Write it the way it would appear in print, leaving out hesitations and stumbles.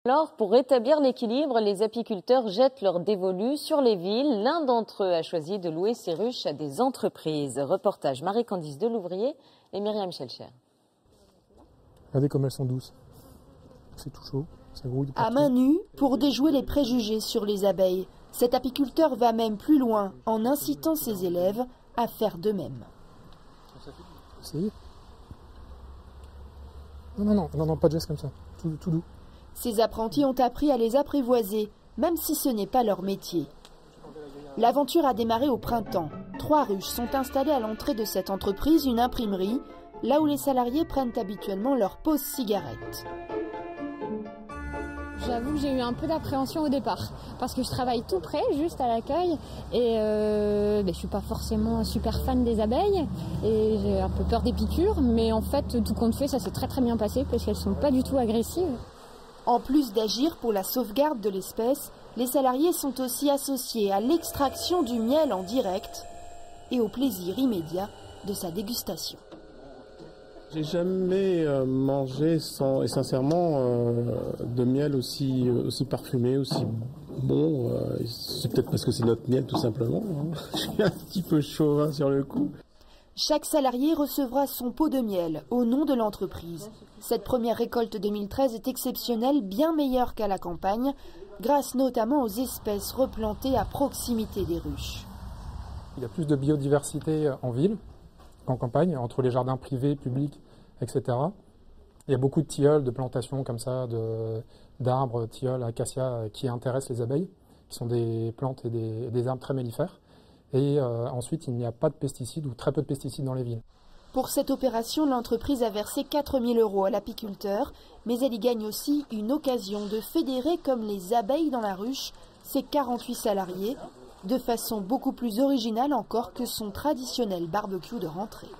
Alors, pour rétablir l'équilibre, les apiculteurs jettent leurs dévolus sur les villes. L'un d'entre eux a choisi de louer ses ruches à des entreprises. Reportage Marie-Candice Delouvrier et Myriam Schelcher. Regardez comme elles sont douces. C'est tout chaud, ça grouille de partout. À main nue, pour déjouer les préjugés sur les abeilles, cet apiculteur va même plus loin en incitant ses élèves à faire de même. Essayez. Non, pas de geste comme ça, tout doux. Ces apprentis ont appris à les apprivoiser, même si ce n'est pas leur métier. L'aventure a démarré au printemps. 3 ruches sont installées à l'entrée de cette entreprise, une imprimerie, là où les salariés prennent habituellement leur pause cigarette. J'avoue que j'ai eu un peu d'appréhension au départ, parce que je travaille tout près, juste à l'accueil, et je ne suis pas forcément super fan des abeilles, et j'ai un peu peur des piqûres, mais en fait, tout compte fait, ça s'est très très bien passé, parce qu'elles ne sont pas du tout agressives. En plus d'agir pour la sauvegarde de l'espèce, les salariés sont aussi associés à l'extraction du miel en direct et au plaisir immédiat de sa dégustation. J'ai jamais mangé et sincèrement de miel aussi parfumé, aussi bon. C'est peut-être parce que c'est notre miel tout simplement. Je suis un petit peu chauvin sur le coup. Chaque salarié recevra son pot de miel au nom de l'entreprise. Cette première récolte 2013 est exceptionnelle, bien meilleure qu'à la campagne, grâce notamment aux espèces replantées à proximité des ruches. Il y a plus de biodiversité en ville qu'en campagne, entre les jardins privés, publics, etc. Il y a beaucoup de tilleuls, de plantations comme ça, d'arbres, tilleuls, acacias qui intéressent les abeilles, qui sont des plantes et des arbres très mellifères. Et ensuite, il n'y a pas de pesticides ou très peu de pesticides dans les villes. Pour cette opération, l'entreprise a versé 4 000 € à l'apiculteur, mais elle y gagne aussi une occasion de fédérer comme les abeilles dans la ruche ses 48 salariés, de façon beaucoup plus originale encore que son traditionnel barbecue de rentrée.